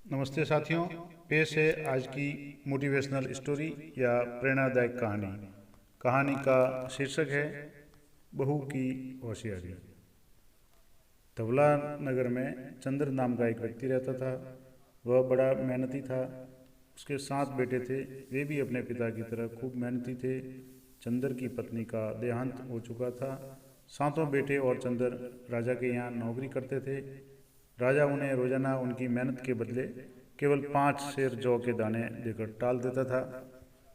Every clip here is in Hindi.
नमस्ते साथियों। पेश है आज की मोटिवेशनल स्टोरी या प्रेरणादायक कहानी। कहानी का शीर्षक है बहू की होशियारी। धवला नगर में चंद्र नाम का एक व्यक्ति रहता था। वह बड़ा मेहनती था। उसके 7 बेटे थे। वे भी अपने पिता की तरह खूब मेहनती थे। चंद्र की पत्नी का देहांत हो चुका था। 7 बेटे और चंद्र राजा के यहाँ नौकरी करते थे। राजा उन्हें रोजाना उनकी मेहनत के बदले केवल 5 सेर जौ के दाने देकर टाल देता था।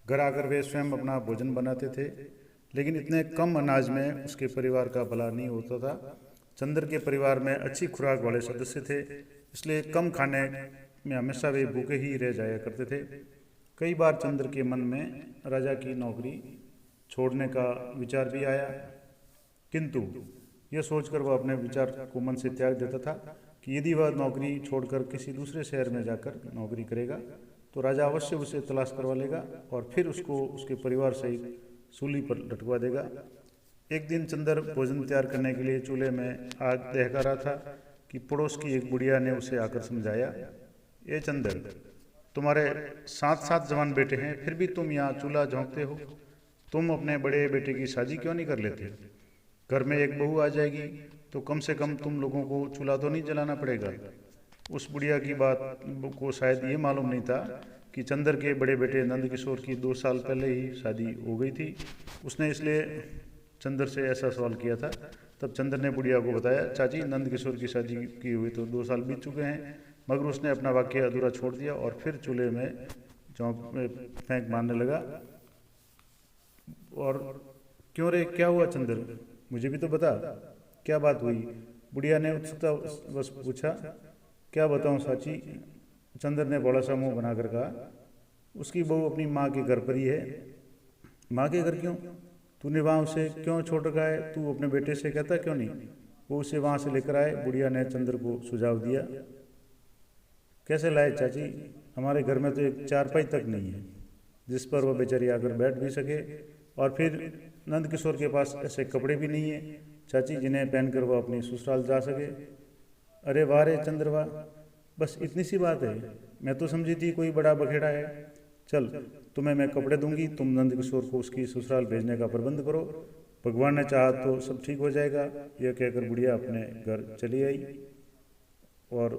घर आकर वे स्वयं अपना भोजन बनाते थे, लेकिन इतने कम अनाज में उसके परिवार का भला नहीं होता था। चंद्र के परिवार में अच्छी खुराक वाले सदस्य थे, इसलिए कम खाने में हमेशा वे भूखे ही रह जाया करते थे। कई बार चंद्र के मन में राजा की नौकरी छोड़ने का विचार भी आया, किंतु यह सोचकर वह अपने विचार को मन से त्याग देता था कि यदि वह नौकरी छोड़कर किसी दूसरे शहर में जाकर नौकरी करेगा तो राजा अवश्य उसे तलाश करवा लेगा और फिर उसको उसके परिवार सहित सूली पर लटकवा देगा। एक दिन चंद्र भोजन तैयार करने के लिए चूल्हे में आग दहका रहा था कि पड़ोस की एक बुढ़िया ने उसे आकर समझाया, ये चंद्र, तुम्हारे 7 जवान बेटे हैं, फिर भी तुम यहाँ चूल्हा झोंकते हो। तुम अपने बड़े बेटे की शादी क्यों नहीं कर लेते? घर में एक बहू आ जाएगी तो कम से कम तुम लोगों को चूल्हा तो नहीं जलाना पड़ेगा। उस बुढ़िया की बात को शायद ये मालूम नहीं था कि चंद्र के बड़े बेटे नंद किशोर की 2 साल पहले ही शादी हो गई थी। उसने इसलिए चंद्र से ऐसा सवाल किया था। तब चंद्र ने बुढ़िया को बताया, चाची, नंद किशोर की शादी की हुई तो 2 साल बीत चुके हैं। मगर उसने अपना वाक्य अधूरा छोड़ दिया और फिर चूल्हे में फेंक मारने लगा। और क्यों रे, क्या हुआ चंद्र, मुझे भी तो बता, क्या बात हुई? बुढ़िया ने उत्सुकता बस पूछा। क्या बताऊं चाची, चंद्र ने बड़ा सा मुंह बनाकर कहा। उसकी बहू अपनी माँ के घर पर ही है। माँ के घर क्यों? तूने वहाँ उसे क्यों छोड़ रखा है? तू अपने बेटे से कहता क्यों नहीं वो उसे वहाँ से लेकर आए? बुढ़िया ने चंद्र को सुझाव दिया। कैसे लाए चाची? हमारे घर में तो एक चारपाई तक नहीं है जिस पर वह बेचारी आकर बैठ भी सके, और फिर नंद किशोर के पास ऐसे कपड़े भी नहीं है चाची जिन्हें पहनकर वह अपनी ससुराल जा सके। अरे वाह रे चंद्र वाह, बस इतनी सी बात है? मैं तो समझी थी कोई बड़ा बखेड़ा है। चल, तुम्हें मैं कपड़े दूंगी, तुम नंद किशोर को उसकी ससुराल भेजने का प्रबंध करो। भगवान ने चाहा तो सब ठीक हो जाएगा। यह कहकर बुढ़िया अपने घर चली आई। और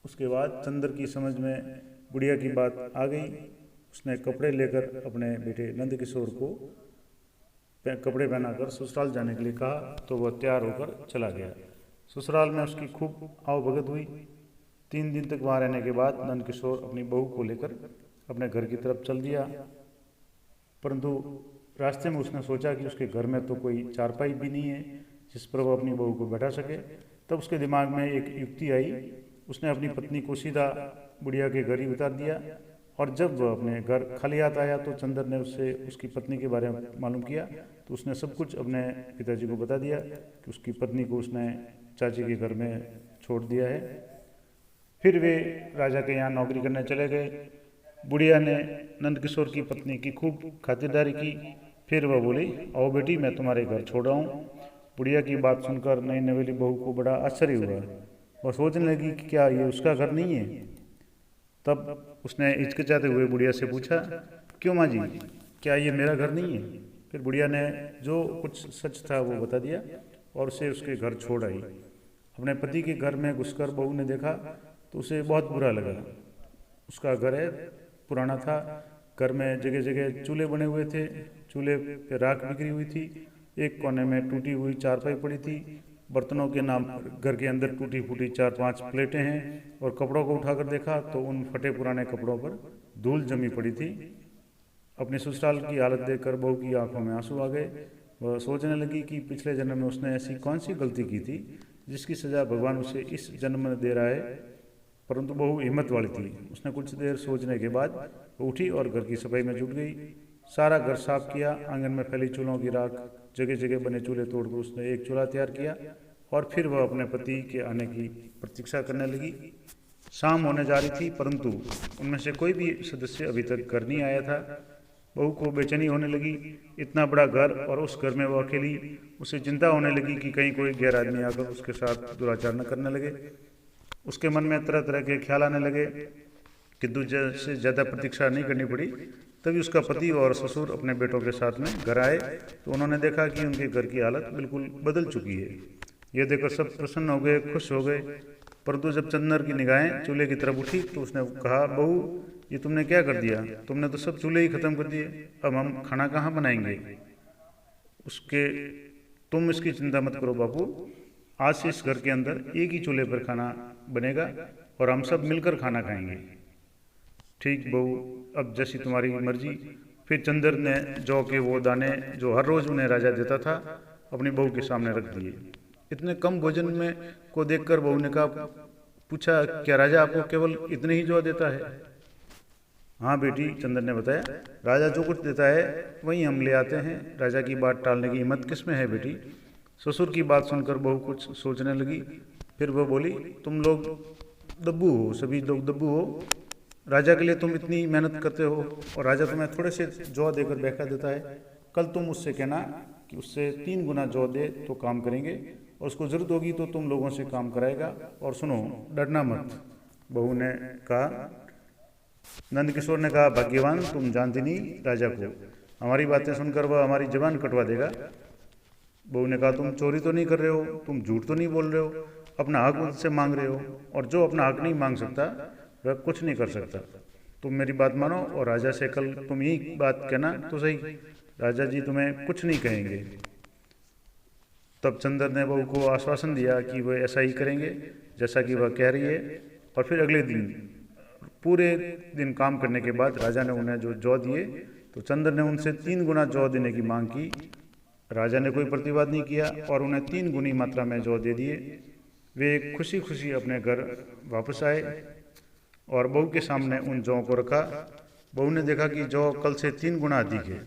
उसके बाद चंद्र की समझ में बुढ़िया की बात आ गई। उसने कपड़े लेकर अपने बेटे नंद किशोर को कपड़े पहनाकर ससुराल जाने के लिए कहा तो वह तैयार होकर चला गया। ससुराल में उसकी खूब आवभगत हुई। 3 दिन तक वहाँ रहने के बाद नंद किशोर अपनी बहू को लेकर अपने घर की तरफ चल दिया, परंतु रास्ते में उसने सोचा कि उसके घर में तो कोई चारपाई भी नहीं है जिस पर वह अपनी बहू को बैठा सके। तब उसके दिमाग में एक युक्ति आई। उसने अपनी पत्नी को सीधा बुढ़िया के घर ही उतार दिया, और जब वह अपने घर खाली हाथ आया तो चंद्र ने उससे उसकी पत्नी के बारे में मालूम किया। तो उसने सब कुछ अपने पिताजी को बता दिया कि उसकी पत्नी को उसने चाची के घर में छोड़ दिया है। फिर वे राजा के यहाँ नौकरी करने चले गए। बुढ़िया ने नंद किशोर की पत्नी की खूब खातिरदारी की। फिर वह बोली, आओ बेटी, मैं तुम्हारे घर छोड़ रहा हूँ। बुढ़िया की बात सुनकर नई नवेली बहू को बड़ा आश्चर्य हुआ। वह सोचने लगी कि क्या ये उसका घर नहीं है। तब उसने हिचकिचाते हुए बुढ़िया से पूछा, क्यों माँ जी, क्या ये मेरा घर नहीं है? फिर बुढ़िया ने जो कुछ सच था वो बता दिया और उसे उसके घर छोड़ आई। अपने पति के घर में घुसकर बहू ने देखा तो उसे बहुत बुरा लगा। उसका घर है पुराना था। घर में जगह जगह चूल्हे बने हुए थे। चूल्हे पे राख बिखरी हुई थी। एक कोने में टूटी हुई चारपाई पड़ी थी। बर्तनों के नाम पर घर के अंदर टूटी फूटी 4-5 प्लेटें हैं। और कपड़ों को उठाकर देखा तो उन फटे पुराने कपड़ों पर धूल जमी पड़ी थी। अपने ससुराल की हालत देखकर बहू की आंखों में आंसू आ गए। वह सोचने लगी कि पिछले जन्म में उसने ऐसी कौन सी गलती की थी जिसकी सजा भगवान उसे इस जन्म में दे रहा है। परंतु बहू हिम्मत वाली थी। उसने कुछ देर सोचने के बाद वो उठी और घर की सफाई में जुट गई। सारा घर साफ किया। आंगन में फैली चूल्हों की राख, जगह जगह बने चूल्हे तोड़कर उसने एक चूल्हा तैयार किया और फिर वह अपने पति के आने की प्रतीक्षा करने लगी। शाम होने जा रही थी, परंतु उनमें से कोई भी सदस्य अभी तक घर नहीं आया था। बहू को बेचैनी होने लगी। इतना बड़ा घर और उस घर में वो अकेली। उसे चिंता होने लगी कि कहीं कोई गैर आदमी आकर उसके साथ दुराचार न करने लगे। उसके मन में तरह तरह के ख्याल आने लगे। किंतु जैसे ज़्यादा प्रतीक्षा नहीं करनी पड़ी, तभी उसका पति और ससुर अपने बेटों के साथ में घर आए तो उन्होंने देखा कि उनके घर की हालत बिल्कुल बदल चुकी है। ये देखकर सब प्रसन्न हो गए, खुश हो गए। परंतु जब चंदर की निगाहें चूल्हे की तरफ उठी तो उसने कहा, बहू ये तुमने क्या कर दिया? तुमने तो सब चूल्हे ही खत्म कर दिए, अब हम खाना कहाँ बनाएंगे? उसके तुम इसकी चिंता मत करो बापू, आज से इस घर के अंदर एक ही चूल्हे पर खाना बनेगा और हम सब मिलकर खाना खाएंगे। ठीक बहू, अब जैसी तुम्हारी मर्जी। फिर चंदर ने जौ के वो दाने जो हर रोज उन्हें राजा देता था अपनी बहू के सामने रख दिए। इतने कम भोजन में को देखकर बहू ने कहा, पूछा, क्या राजा आपको केवल इतने ही जौ देता है? हाँ बेटी, चंदर ने बताया, राजा जो कुछ देता है वही हम ले आते हैं। राजा की बात टालने की हिम्मत किसमें है बेटी? ससुर की बात सुनकर बहू कुछ सोचने लगी। फिर वह बोली, तुम लोग दब्बू हो, सभी लोग दब्बू हो। राजा के लिए तुम इतनी मेहनत करते हो और राजा तुम्हें थोड़े से जौ देकर बहका देता है। कल तुम उससे कहना कि उससे 3 गुना जौ दे तो काम करेंगे, और उसको जरूरत होगी तो तुम लोगों से काम कराएगा। और सुनो, डरना मत। बहू ने कहा, नंद किशोर ने कहा, भाग्यवान, तुम जानती नहीं राजा को, हमारी बातें सुनकर वह हमारी जबान कटवा देगा। बहू ने कहा, तुम चोरी तो नहीं कर रहे हो, तुम झूठ तो नहीं बोल रहे हो, अपना हक मुझसे मांग रहे हो, और जो अपना हक नहीं मांग सकता वह कुछ नहीं कर सकता। तुम मेरी बात मानो और राजा से कल तुम यही बात कहना तो सही, राजा जी तुम्हें कुछ नहीं कहेंगे। तब चंदर ने बहू को आश्वासन दिया कि वह ऐसा ही करेंगे जैसा कि वह कह रही है। और फिर अगले दिन पूरे दिन काम करने के बाद राजा ने उन्हें जो जौ दिए तो चंदर ने उनसे 3 गुना जौ देने की मांग की। राजा ने कोई प्रतिवाद नहीं किया और उन्हें 3 गुनी मात्रा में जौ दे दिए। वे खुशी खुशी अपने घर वापस आए और बहू के सामने उन जौ को रखा। बहू ने देखा कि जौ कल से 3 गुना अधिक है,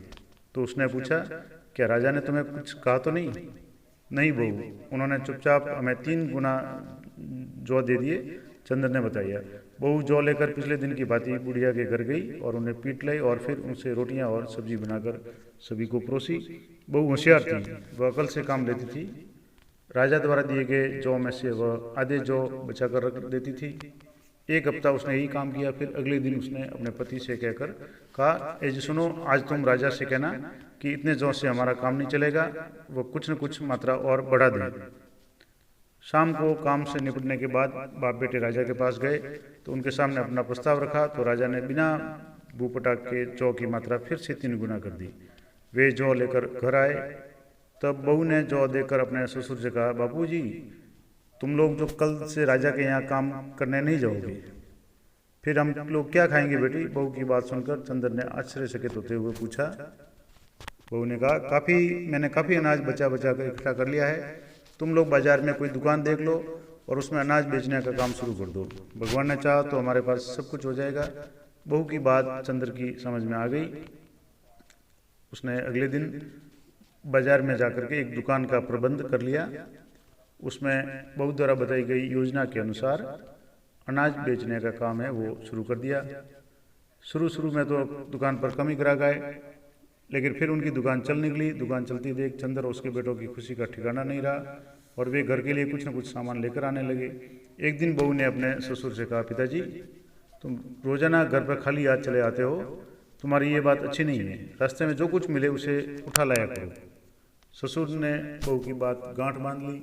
तो उसने पूछा, क्या राजा ने तुम्हें कुछ कहा तो नहीं? नहीं बहू, उन्होंने चुपचाप हमें 3 गुना जौ दे दिए, चंदर ने बताया। बहू जौ लेकर पिछले दिन की भांति बुढ़िया के घर गई और उन्हें पीट लाई और फिर उनसे रोटियां और सब्जी बनाकर सभी को परोसी। बहू होशियार थी, वह अकल से काम लेती थी। राजा द्वारा दिए गए जौ में से वह आधे जौ बचा कर रख देती थी। 1 हफ्ता उसने यही काम किया। फिर अगले दिन उसने अपने पति से कहकर कहा, ए जी सुनो, आज तुम राजा से कहना कि इतने जौ से हमारा काम नहीं चलेगा, वो कुछ न कुछ मात्रा और बढ़ा दें। शाम को काम से निपटने के बाद बाप बेटे राजा के पास गए तो उनके सामने अपना प्रस्ताव रखा, तो राजा ने बिना भूपटाक के जौ की मात्रा फिर से 3 गुना कर दी। वे जौ लेकर घर आए। तब बहू ने जौ देकर अपने ससुर से कहा, बापूजी, तुम लोग जो कल से राजा के यहाँ काम करने नहीं जाओगे, फिर हम लोग क्या खाएंगे बेटी? बहू की बात सुनकर चंदर ने आश्चर्यचकित होते हुए पूछा। बहू ने कहा, मैंने काफ़ी अनाज बचा बचा कर इकट्ठा कर लिया है, तुम लोग बाजार में कोई दुकान देख लो और उसमें अनाज बेचने का काम शुरू कर दो। भगवान ने चाहा तो हमारे पास सब कुछ हो जाएगा। बहू की बात चंदर की समझ में आ गई। उसने अगले दिन बाजार में जाकर के एक दुकान का प्रबंध कर लिया। उसमें बहू द्वारा बताई गई योजना के अनुसार अनाज बेचने का काम है वो शुरू कर दिया। शुरू में तो दुकान पर कम ही ग्राहक आए, लेकिन फिर उनकी दुकान चल निकली। दुकान चलती देख चंदर और उसके बेटों की खुशी का ठिकाना नहीं रहा और वे घर के लिए कुछ न कुछ सामान लेकर आने लगे। एक दिन बहू ने अपने ससुर से कहा, पिताजी, तुम रोजाना घर पर खाली हाथ चले आते हो, तुम्हारी ये बात अच्छी नहीं है, रास्ते में जो कुछ मिले उसे उठा लाया करो। ससुर ने बहू की बात गांठ बांध ली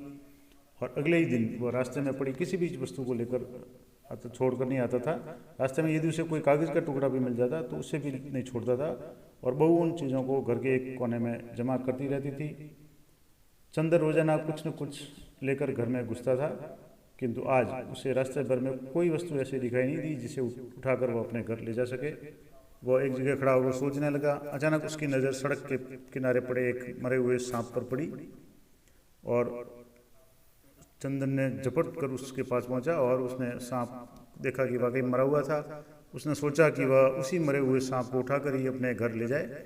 और अगले ही दिन वह रास्ते में पड़ी किसी भी वस्तु को लेकर छोड़ कर नहीं आता था। रास्ते में यदि उसे कोई कागज़ का टुकड़ा भी मिल जाता तो उससे भी नहीं छोड़ता था और बहू उन चीज़ों को घर के एक कोने में जमा करती रहती थी। चंदर रोजाना कुछ न कुछ लेकर घर में घुसता था, किंतु आज उसे रास्ते भर में कोई वस्तु ऐसी दिखाई नहीं दी जिसे उठाकर वह अपने घर ले जा सके। वह एक जगह खड़ा होकर सोचने लगा। अचानक उसकी नज़र सड़क के किनारे पड़े एक मरे हुए सांप पर पड़ी और चंदन ने झपट कर उसके पास पहुंचा और उसने सांप देखा कि वाकई मरा हुआ था। उसने सोचा कि वह उसी मरे हुए सांप को उठाकर ही अपने घर ले जाए।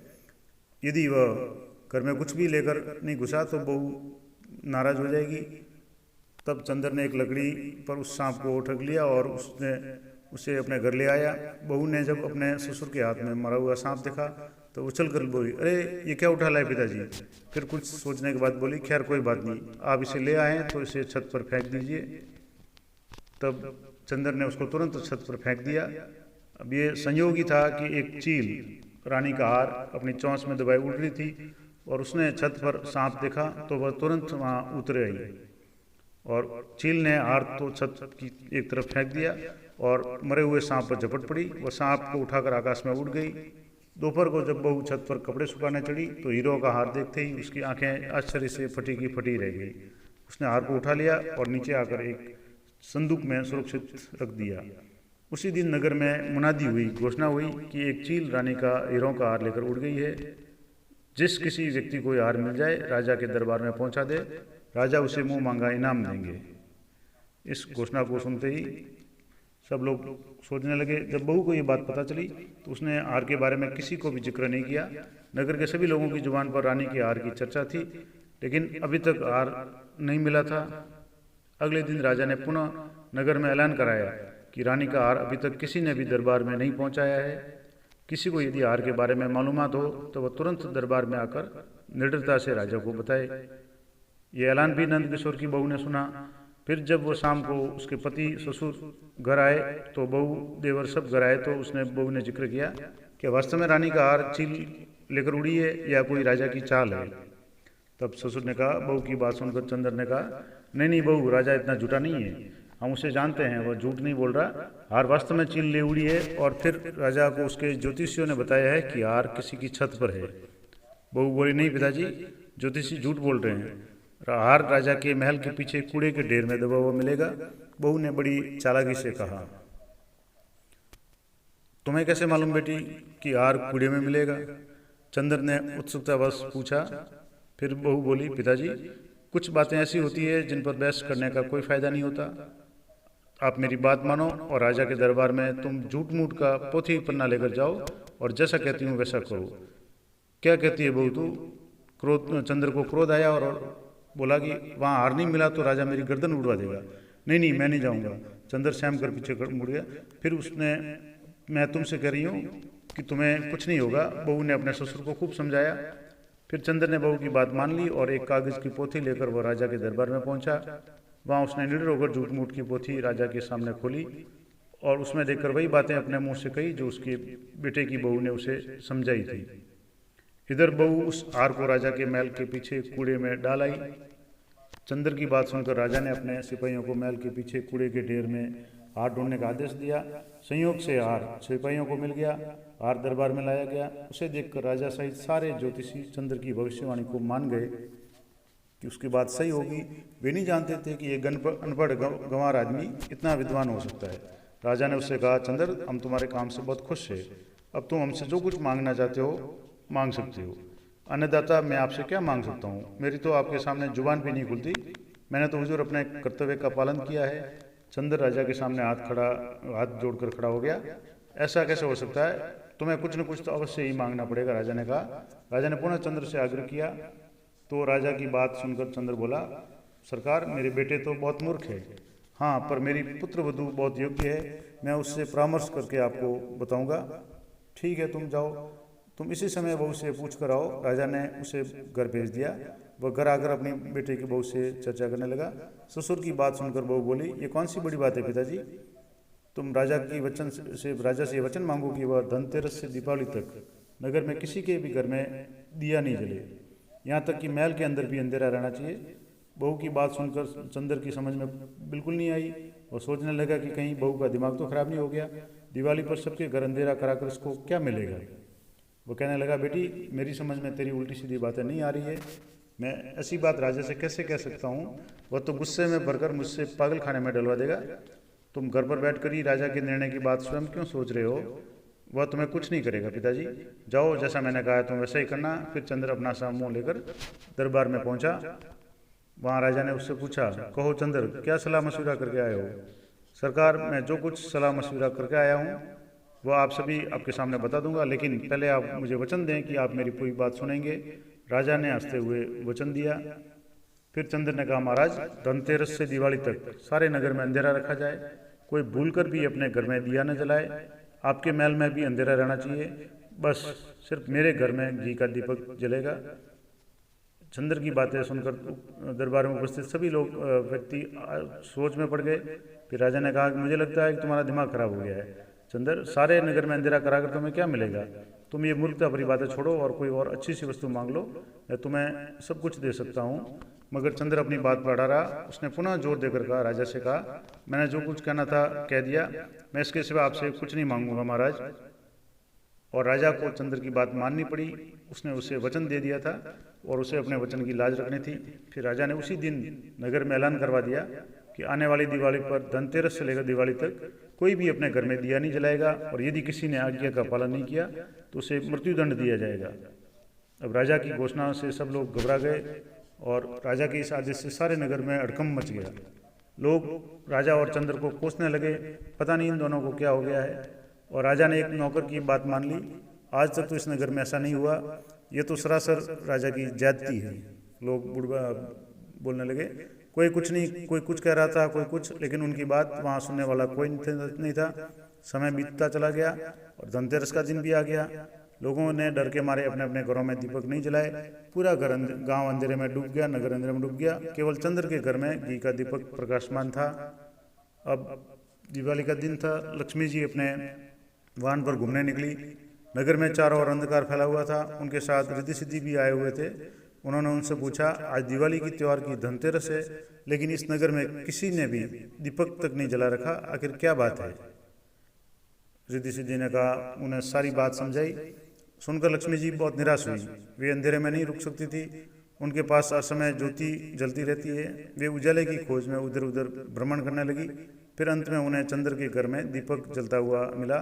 यदि वह घर में कुछ भी लेकर नहीं घुसा तो बहू नाराज हो जाएगी। तब चंदर ने एक लकड़ी पर उस सांप को उठक लिया और उसने उसे अपने घर ले आया। बहू ने जब अपने ससुर के हाथ में मरा हुआ सांप देखा तो उछल कर बोली, अरे ये क्या उठा लाए पिताजी? फिर कुछ सोचने के बाद बोली, खैर कोई बात नहीं, आप इसे ले आए तो इसे छत पर फेंक दीजिए। तब चंद्र ने उसको तुरंत छत पर फेंक दिया। अब ये संयोग ही था कि एक चील रानी का हार अपनी चोंच में दबाए उड़ रही थी और उसने छत पर सांप देखा तो वह तुरंत वहाँ उतर आई और चील ने हार तो छत की एक तरफ फेंक दिया और मरे हुए सांप पर झपट पड़ी। वह सांप को उठाकर आकाश में उड़ गई। दोपहर को जब बहू छत पर कपड़े सुखाने चढ़ी तो हीरो का हार देखते ही उसकी आंखें आश्चर्य से फटी की फटी रह गई। उसने हार को उठा लिया और नीचे आकर एक संदूक में सुरक्षित रख दिया। उसी दिन नगर में मुनादी हुई, घोषणा हुई कि एक चील रानी का हीरो का हार लेकर उड़ गई है। जिस किसी व्यक्ति को यह हार मिल जाए राजा के दरबार में पहुंचा दे, राजा उसे मुंह मांगा इनाम देंगे। इस घोषणा को सुनते ही सब लोग सोचने लगे। जब बहू को ये बात पता चली तो उसने हार के बारे में किसी को भी जिक्र नहीं किया। नगर के सभी लोगों की जुबान पर रानी के हार की चर्चा थी, लेकिन अभी तक हार नहीं मिला था। अगले दिन राजा ने पुनः नगर में ऐलान कराया कि रानी का हार अभी तक किसी ने भी दरबार में नहीं पहुंचाया है। किसी को यदि हार के बारे में मालूमात हो तो वह तुरंत दरबार में आकर निडरता से राजा को बताए। ये ऐलान भी नंद किशोर की बहू ने सुना। फिर जब वो शाम को उसके पति ससुर घर आए तो बहू देवर सब घर आए तो उसने बहू ने जिक्र किया कि वास्तव में रानी का हार चील लेकर उड़ी है या कोई राजा की चाल है। तब ससुर ने कहा, बहू की बात सुनकर चंद्र ने कहा, नहीं नहीं बहू, राजा इतना झूठा नहीं है, हम उसे जानते हैं, वह झूठ नहीं बोल रहा। हार वास्तव में चील ले उड़ी है। और फिर राजा को उसके ज्योतिषियों ने बताया है कि हार किसी की छत पर है। बहू बोली, नहीं पिताजी, ज्योतिषी झूठ बोल रहे हैं, हार राजा के महल के पीछे कूड़े के ढेर में दबा हुआ मिलेगा। बहू ने बड़ी चालाकी से कहा, तुम्हें कैसे मालूम बेटी कि हार कूड़े में मिलेगा? चंद्र ने उत्सुकतावश पूछा। फिर बहू बोली, पिताजी, कुछ बातें ऐसी होती है जिन पर बहस करने का कोई फायदा नहीं होता। आप मेरी बात मानो और राजा के दरबार में तुम झूठ मूठ का पोथी पन्ना लेकर जाओ और जैसा कहती हूँ वैसा करो। क्या कहती है बहू तू? चंद्र को क्रोध आया और बोला कि वहाँ हार नहीं मिला तो राजा मेरी गर्दन उड़वा देगा। नहीं नहीं, मैं नहीं जाऊँगा। चंद्र श्याम कर पीछे मुड़ गया। फिर उसने, मैं तुमसे कह रही हूँ कि तुम्हें कुछ नहीं होगा। बहू ने अपने ससुर को खूब समझाया। फिर चंद्र ने बहू की बात मान ली और एक कागज़ की पोथी लेकर वह राजा के दरबार में पहुंचा। वहाँ उसने निडर होकर झूठ मूठ की पोथी राजा के सामने खोली और उसमें देखकर वही बातें अपने मुंह से कही जो उसके बेटे की बहू ने उसे समझाई थी। इधर बहू उस हार को राजा के महल के पीछे कूड़े में डाल आई। चंद्र की बात सुनकर राजा ने अपने सिपाहियों को महल के पीछे कूड़े के ढेर में हार ढूंढने का आदेश दिया। संयोग से हार सिपाहियों को मिल गया। हार दरबार में लाया गया। उसे देखकर राजा सहित सारे ज्योतिषी चंद्र की भविष्यवाणी को मान गए कि उसकी बात सही होगी। वे नहीं जानते थे कि ये अनपढ़ गंवार आदमी इतना विद्वान हो सकता है। राजा ने उससे कहा, चंद्र, हम तुम्हारे काम से बहुत खुश हैं। अब तुम हमसे जो कुछ मांगना चाहते हो मांग सकते हो। अन्नदाता, मैं आपसे क्या मांग सकता हूँ? मेरी तो आपके सामने जुबान भी नहीं खुलती। मैंने तो हुजूर अपने कर्तव्य का पालन किया है। चंद्र राजा के सामने हाथ जोड़कर खड़ा हो गया। ऐसा कैसे हो सकता है? तुम्हें कुछ न कुछ तो अवश्य ही मांगना पड़ेगा, राजा ने कहा। राजा ने पुनः चंद्र से आग्रह किया तो राजा की बात सुनकर चंद्र बोला, सरकार, मेरे बेटे तो बहुत मूर्ख है, हाँ, पर मेरी पुत्र वधू बहुत योग्य है। मैं उससे परामर्श करके आपको बताऊंगा। ठीक है, तुम जाओ। तुम इसी समय बहू से पूछ कर आओ। राजा ने उसे घर भेज दिया। वह घर आकर अपनी बेटे की बहू से चर्चा करने लगा। ससुर की बात सुनकर बहू बोली, ये कौन सी बड़ी बात है पिताजी? तुम राजा से ये वचन मांगो कि वह धनतेरस से दीपावली तक नगर में किसी के भी घर में दिया नहीं जले, यहाँ तक कि महल के अंदर भी अंधेरा रहना चाहिए। बहू की बात सुनकर चंद्र की समझ में बिल्कुल नहीं आई। वो सोचने लगा कि कहीं बहू का दिमाग तो खराब नहीं हो गया। दिवाली पर सबके घर अंधेरा कराकर इसको क्या मिलेगा? वो कहने लगा, बेटी, मेरी समझ में तेरी उल्टी सीधी बातें नहीं आ रही है। मैं ऐसी बात राजा से कैसे कह सकता हूँ? वह तो गुस्से में भरकर मुझसे पागल खाने में डलवा देगा। तुम घर पर बैठकर ही राजा के निर्णय की बात स्वयं क्यों सोच रहे हो? वह तुम्हें कुछ नहीं करेगा पिताजी। जाओ, जैसा मैंने कहा तुम वैसा ही करना। फिर चंद्र अपना सा मुँह लेकर दरबार में पहुंचा। वहाँ राजा ने उससे पूछा, कहो चंद्र, क्या सलाह मशविरा करके आए हो? सरकार, मैं जो कुछ सलाह मशविरा करके आया हूँ वह आप सभी आपके सामने बता दूंगा, लेकिन पहले आप मुझे वचन दें कि आप मेरी पूरी बात सुनेंगे। राजा ने हंसते हुए वचन दिया। फिर चंद्र ने कहा, महाराज, धनतेरस से दिवाली तक सारे नगर में अंधेरा रखा जाए। कोई भूलकर भी अपने घर में दिया न जलाए। आपके महल में भी अंधेरा रहना चाहिए। बस सिर्फ मेरे घर में घी का दीपक जलेगा। चंद्र की बातें सुनकर दरबार में उपस्थित सभी लोग व्यक्ति सोच में पड़ गए। फिर राजा ने कहा कि मुझे लगता है कि तुम्हारा दिमाग खराब हो गया है चंद्र, सारे नगर में अंधेरा कराकर तुम्हें क्या मिलेगा? तुम ये मूर्खता भरी बातें छोड़ो और कोई और अच्छी सी वस्तु मांग लो, मैं तुम्हें सब कुछ दे सकता हूँ। मगर चंद्र अपनी बात पर अड़ा रहा। उसने पुनः जोर देकर कहा, राजा से कहा, मैंने जो कुछ कहना था कह दिया, मैं इसके सिवा आपसे कुछ नहीं मांगूंगा महाराज। और राजा को चंद्र की बात माननी पड़ी। उसने उसे वचन दे दिया था और उसे अपने वचन की लाज रखनी थी। फिर राजा ने उसी दिन नगर में ऐलान करवा दिया कि आने वाली दिवाली पर धनतेरस से लेकर दिवाली तक कोई भी अपने घर में दिया नहीं जलाएगा और यदि किसी ने आज्ञा का पालन नहीं किया तो उसे मृत्युदंड दिया जाएगा। अब राजा की घोषणा से सब लोग घबरा गए और राजा के इस आदेश से सारे नगर में हड़कंप मच गया। लोग राजा और चंद्र को कोसने लगे, पता नहीं इन दोनों को क्या हो गया है। और राजा ने एक नौकर की बात मान ली। आज तक तो इस नगर में ऐसा नहीं हुआ, ये तो सरासर राजा की ज्यादती है। लोग बुढ़वा बोलने लगे, कोई कुछ नहीं, कोई कुछ कह रहा था, कोई कुछ, लेकिन उनकी बात वहाँ सुनने वाला कोई नहीं था। समय बीतता चला गया और धनतेरस का दिन भी आ गया। लोगों ने डर के मारे अपने अपने घरों में दीपक नहीं जलाए। पूरा गांव अंधेरे में डूब गया, नगर अंधेरे में डूब गया। केवल चंद्र के घर में घी का दीपक प्रकाशमान था। अब दिवाली का दिन था। लक्ष्मी जी अपने वाहन पर घूमने निकली। नगर में चारों ओर अंधकार फैला हुआ था। उनके साथ रिद्धि सिद्धि भी आए हुए थे। उन्होंने उनसे पूछा, आज दिवाली की त्योहार की धनतेरस है, लेकिन इस नगर में किसी ने भी दीपक तक नहीं जला रखा, आखिर क्या बात है? रिद्धि सिद्धि ने कहा, उन्हें सारी बात समझाई। सुनकर लक्ष्मी जी बहुत निराश हुई। वे अंधेरे में नहीं रुक सकती थी। उनके पास असमय ज्योति जलती रहती है। वे उजाले की खोज में उधर उधर भ्रमण करने लगी। फिर अंत में उन्हें चंद्र के घर में दीपक जलता हुआ मिला।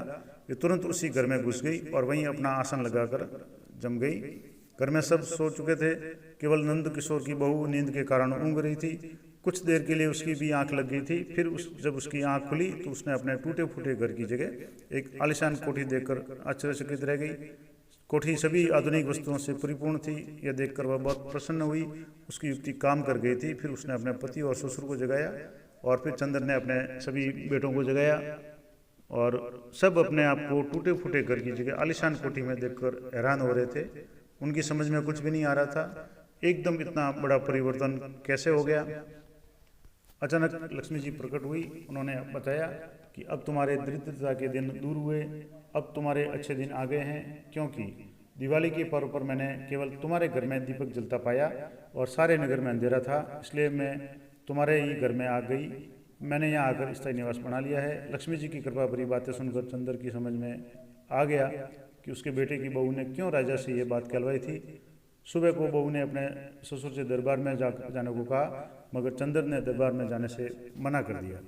वे तुरंत उसी घर में घुस गई और वहीं अपना आसन लगाकर जम गई। घर में सब सो चुके थे। केवल नंद किशोर की बहू नींद के कारण ऊँघ रही थी। कुछ देर के लिए उसकी भी आंख लग गई थी। फिर जब उसकी आंख खुली तो उसने अपने टूटे फूटे घर की जगह एक आलिशान कोठी देखकर आश्चर्यचकित रह गई। कोठी सभी आधुनिक वस्तुओं से परिपूर्ण थी। यह देखकर वह बहुत प्रसन्न हुई। उसकी युक्ति काम कर गई थी। फिर उसने अपने पति और ससुर को जगाया और फिर चंद्र ने अपने सभी बेटों को जगाया और सब अपने आप को टूटे फूटे घर की जगह आलिशान कोठी में देखकर हैरान हो रहे थे। उनकी समझ में कुछ भी नहीं आ रहा था, एकदम इतना बड़ा परिवर्तन कैसे हो गया। अचानक लक्ष्मी जी प्रकट हुई। उन्होंने बताया कि अब तुम्हारे दरिद्रता के दिन दूर हुए, अब तुम्हारे अच्छे दिन आ गए हैं, क्योंकि दिवाली के पर्व पर मैंने केवल तुम्हारे घर में दीपक जलता पाया और सारे नगर में अंधेरा था। इसलिए मैं तुम्हारे ही घर में आ गई। मैंने यहाँ आकर स्थायी निवास बना लिया है। लक्ष्मी जी की कृपा भरी बातें सुनकर चंद्र की समझ में आ गया कि उसके बेटे की बहू ने क्यों राजा से ये बात कहलवाई थी। सुबह को बहू ने अपने ससुर से दरबार में जाने को कहा, मगर चंद्र ने दरबार में जाने से मना कर दिया।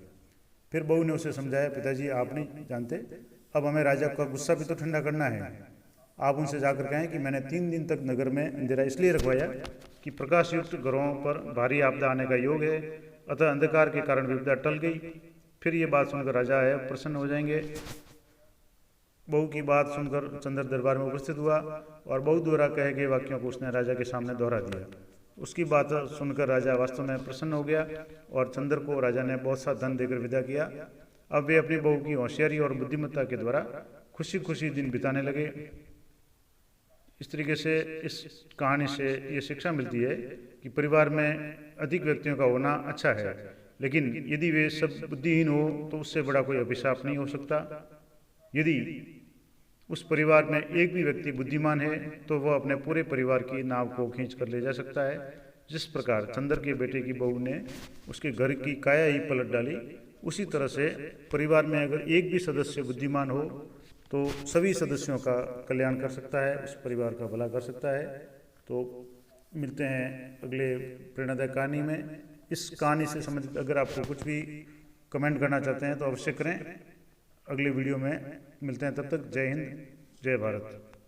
फिर बहू ने उसे समझाया, पिताजी आप नहीं जानते, अब हमें राजा का गुस्सा भी तो ठंडा करना है। आप उनसे जाकर कहें कि मैंने 3 दिन तक नगर में अंधेरा इसलिए रखवाया कि प्रकाश युक्त घरों पर भारी आपदा आने का योग है, अतः अंधकार के कारण विपदा टल गई। फिर ये बात सुनकर राजा है प्रसन्न हो जाएंगे। बहू की बात सुनकर चंद्र दरबार में उपस्थित हुआ और बहू द्वारा कहे गए वाक्यों को उसने राजा के सामने दोहरा दिया। उसकी बात सुनकर राजा वास्तव में प्रसन्न हो गया और चंद्र को राजा ने बहुत सा धन देकर विदा किया। अब वे अपनी बहू की होशियारी और बुद्धिमत्ता के द्वारा खुशी खुशी दिन बिताने लगे। इस तरीके से इस कहानी से ये शिक्षा मिलती है कि परिवार में अधिक व्यक्तियों का होना अच्छा है, लेकिन यदि वे सब बुद्धिहीन हो तो उससे बड़ा कोई अभिशाप नहीं हो सकता। यदि उस परिवार में एक भी व्यक्ति बुद्धिमान है तो वह अपने पूरे परिवार की नाव को खींच कर ले जा सकता है। जिस प्रकार चंद्र के बेटे की बहू ने उसके घर की काया ही पलट डाली, उसी तरह से परिवार में अगर एक भी सदस्य बुद्धिमान हो तो सभी सदस्यों का कल्याण कर सकता है, उस परिवार का भला कर सकता है। तो मिलते हैं अगले प्रेरणादायक कहानी में। इस कहानी से समझ अगर आपको कुछ भी कमेंट करना चाहते हैं तो अवश्य करें। अगली वीडियो में मिलते हैं, तब तक जय हिंद, जय भारत।